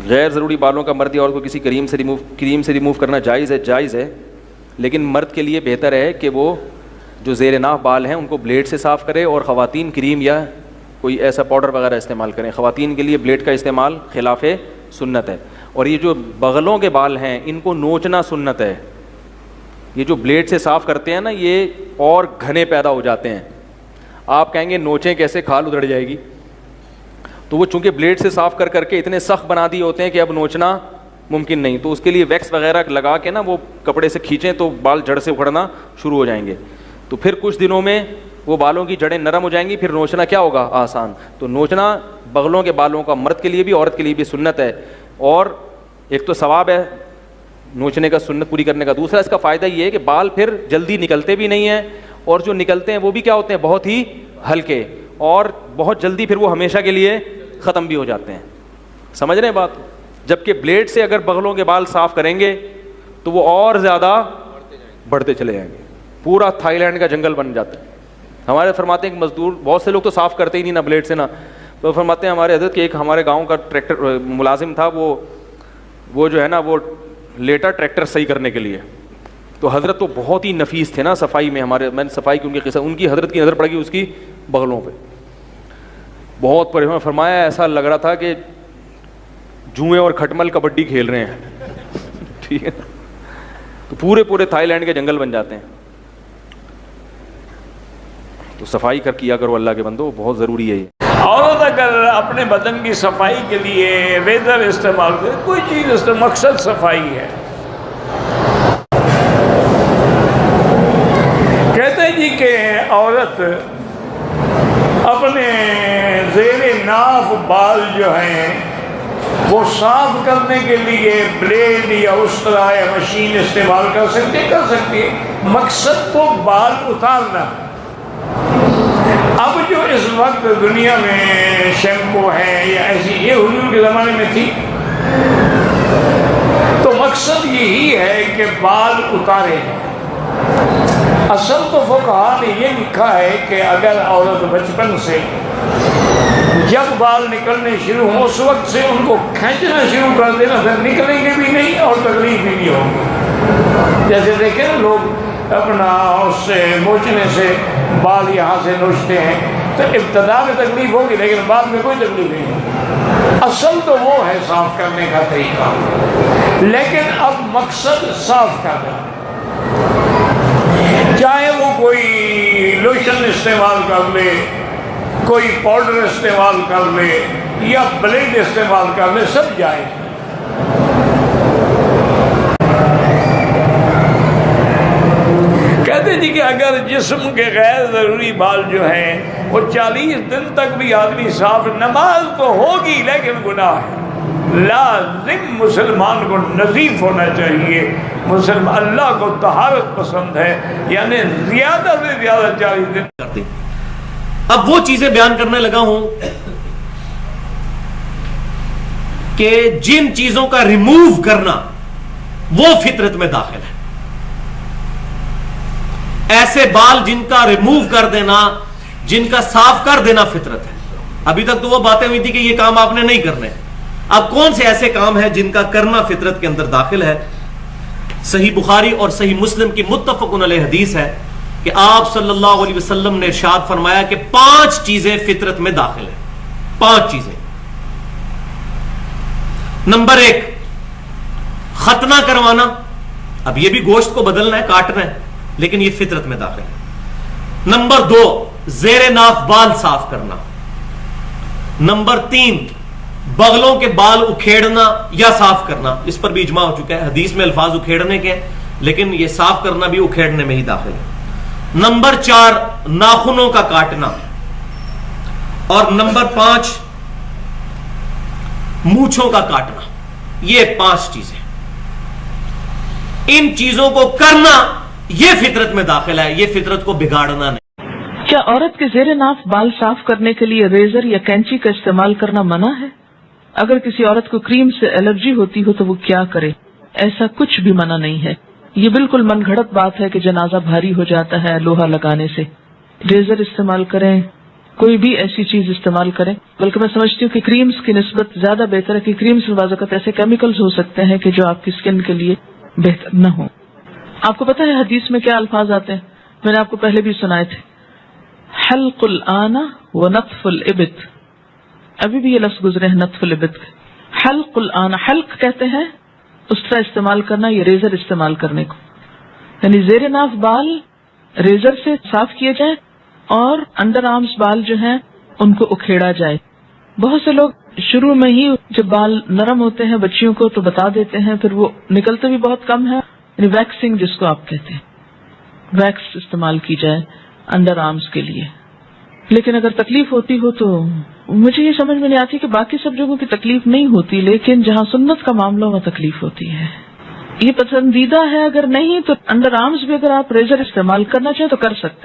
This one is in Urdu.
غیر ضروری بالوں کا مرد یا عورت کو کسی کریم سے ریموو کرنا جائز ہے، لیکن مرد کے لیے بہتر ہے کہ وہ جو زیر ناف بال ہیں ان کو بلیڈ سے صاف کرے، اور خواتین کریم یا کوئی ایسا پاؤڈر وغیرہ استعمال کریں۔ خواتین کے لیے بلیڈ کا استعمال خلاف سنت ہے۔ اور یہ جو بغلوں کے بال ہیں ان کو نوچنا سنت ہے۔ یہ جو بلیڈ سے صاف کرتے ہیں نا یہ اور گھنے پیدا ہو جاتے ہیں۔ آپ کہیں گے نوچیں کیسے، کھال ادھڑ جائے گی، تو وہ چونکہ بلیڈ سے صاف کر کے اتنے سخت بنا دیے ہوتے ہیں کہ اب نوچنا ممکن نہیں، تو اس کے لیے ویکس وغیرہ لگا کے نا وہ کپڑے سے کھینچیں تو بال جڑ سے اکھڑنا شروع ہو جائیں گے، تو پھر کچھ دنوں میں وہ بالوں کی جڑیں نرم ہو جائیں گی، پھر نوچنا کیا ہوگا، آسان۔ تو نوچنا بغلوں کے بالوں کا مرد کے لیے بھی عورت کے لیے بھی سنت ہے، اور ایک تو ثواب ہے نوچنے کا، سنت پوری کرنے کا، دوسرا اس کا فائدہ یہ ہے کہ بال پھر جلدی نکلتے بھی نہیں ہیں، اور جو نکلتے ہیں وہ بھی کیا ہوتے ہیں، بہت ہی ہلکے، اور بہت جلدی پھر وہ ہمیشہ کے لیے ختم بھی ہو جاتے ہیں۔ سمجھ رہے ہیں بات؟ جبکہ بلیڈ سے اگر بغلوں کے بال صاف کریں گے تو وہ اور زیادہ بڑھتے چلے جائیں گے، پورا تھائی لینڈ کا جنگل بن جاتا ہے۔ ہمارے فرماتے ہیں کہ مزدور بہت سے لوگ تو صاف کرتے ہی نہیں، نہ بلیڈ سے نہ، تو فرماتے ہیں ہمارے حضرت کہ ایک ہمارے گاؤں کا ٹریکٹر ملازم تھا، وہ جو ہے نا وہ لیٹا ٹریکٹر صحیح کرنے کے لیے، تو حضرت تو بہت ہی نفیس تھے نا صفائی میں، میں نے صفائی کی ان کی قصہ، ان کی حضرت کی نظر پڑ گئی اس کی بغلوں پہ، بہت پریشان، فرمایا ایسا لگ رہا تھا کہ جوئیں اور کھٹمل کبڈی کھیل رہے ہیں ٹھیک ہے، تو پورے تھائی لینڈ کے جنگل بن جاتے ہیں۔ تو صفائی کیا کرو اللہ کے بندو، بہت ضروری ہے یہ۔ عورت اگر اپنے بدن کی صفائی کے لیے ریزر استعمال کرے، کوئی چیز مقصد صفائی ہے، کہتے ہیں جی کہ عورت اپنے زیر ناف بال جو ہیں وہ صاف کرنے کے لیے بلیڈ یا اس طرح یا مشین استعمال کر سکتی ہے، مقصد تو بال اتارنا۔ اب جو اس وقت دنیا میں شیمپو ہے یا ایسی، یہ حضور کے زمانے میں تھی، تو مقصد یہی ہے کہ بال اتارے ہیں۔ اصل تو فقہا نے یہ لکھا ہے کہ اگر عورت بچپن سے جب بال نکلنے شروع ہوں اس وقت سے ان کو کھینچنا شروع کر دینا، پھر نکلیں گے بھی نہیں اور تکلیف بھی نہیں ہوگی۔ جیسے دیکھیں نا لوگ اپنا اس سے نوچنے سے بال یہاں سے نوچتے ہیں تو ابتدا میں تکلیف ہوگی لیکن بعد میں کوئی تکلیف نہیں ہوگی۔ اصل تو وہ ہے صاف کرنے کا طریقہ، لیکن اب مقصد صاف کرنا، چاہے وہ کوئی لوشن استعمال کر لے، کوئی پاؤڈر استعمال کر لے یا بلیڈ استعمال کر لے، سب جائز ہے۔ کہتے جی کہ اگر جسم کے غیر ضروری بال جو ہیں وہ 40 دن تک بھی آدمی صاف، نماز تو ہوگی لیکن گناہ ہے۔ لازم مسلمان کو نظیف ہونا چاہیے، اللہ کو طہارت پسند ہے، یعنی زیادہ سے زیادہ 40 دن کرتے۔ اب وہ چیزیں بیان کرنے لگا ہوں کہ جن چیزوں کا ریموو کرنا وہ فطرت میں داخل ہے، ایسے بال جن کا ریموو کر دینا، جن کا صاف کر دینا فطرت ہے۔ ابھی تک تو وہ باتیں ہوئی تھی کہ یہ کام آپ نے نہیں کرنے، اب کون سے ایسے کام ہیں جن کا کرنا فطرت کے اندر داخل ہے؟ صحیح بخاری اور صحیح مسلم کی متفق علیہ حدیث ہے کہ آپ صلی اللہ علیہ وسلم نے ارشاد فرمایا کہ 5 چیزیں فطرت میں داخل ہیں، 5 چیزیں۔ نمبر 1 ختنہ کروانا، اب یہ بھی گوشت کو بدلنا ہے، کاٹنا ہے، لیکن یہ فطرت میں داخل ہے۔ نمبر 2 زیر ناف بال صاف کرنا۔ نمبر 3 بغلوں کے بال اکھیڑنا یا صاف کرنا، اس پر بھی اجماع ہو چکا ہے، حدیث میں الفاظ اکھیڑنے کے، لیکن یہ صاف کرنا بھی اکھیڑنے میں ہی داخل ہے۔ نمبر 4 ناخنوں کا کاٹنا، اور نمبر 5 مونچھوں کا کاٹنا۔ یہ 5 چیزیں، ان چیزوں کو کرنا یہ فطرت میں داخل ہے، یہ فطرت کو بگاڑنا نہیں۔ کیا عورت کے زیر ناف بال صاف کرنے کے لیے ریزر یا کینچی کا استعمال کرنا منع ہے؟ اگر کسی عورت کو کریم سے الرجی ہوتی ہو تو وہ کیا کرے؟ ایسا کچھ بھی منع نہیں ہے، یہ بالکل من گھڑت بات ہے کہ جنازہ بھاری ہو جاتا ہے لوہا لگانے سے۔ ریزر استعمال کریں، کوئی بھی ایسی چیز استعمال کریں. بلکہ میں سمجھتی ہوں کہ کریمز کی نسبت زیادہ بہتر ہے کہ کریمز میں بعض اوقات ایسے کیمیکلز ہو سکتے ہیں کہ جو آپ کی اسکن کے لیے بہتر نہ ہوں. آپ کو پتہ ہے حدیث میں کیا الفاظ آتے ہیں؟ میں نے آپ کو پہلے بھی سنائے تھے. حلق الآن و نطف الابط. ابھی بھی یہ لفظ گزرے ہیں نطف الابط. حلق الآن، حلق کہتے ہیں اس طرح استعمال کرنا، یہ ریزر استعمال کرنے کو، یعنی زیر ناف بال ریزر سے صاف کیے جائیں اور انڈر آرمز بال جو ہیں ان کو اکھیڑا جائے. بہت سے لوگ شروع میں ہی جب بال نرم ہوتے ہیں بچیوں کو تو بتا دیتے ہیں، پھر وہ نکلتے بھی بہت کم ہے. یعنی ویکسنگ جس کو آپ کہتے ہیں، ویکس استعمال کی جائے انڈر آرمز کے لیے. لیکن اگر تکلیف ہوتی ہو تو مجھے یہ سمجھ میں نہیں آتی کہ باقی سب جگہوں کی تکلیف نہیں ہوتی، لیکن جہاں سنت کا معاملہ وہاں تکلیف ہوتی ہے. یہ پسندیدہ ہے، اگر نہیں تو انڈر آرمز بھی اگر آپ ریزر استعمال کرنا چاہیں تو کر سکتے ہیں.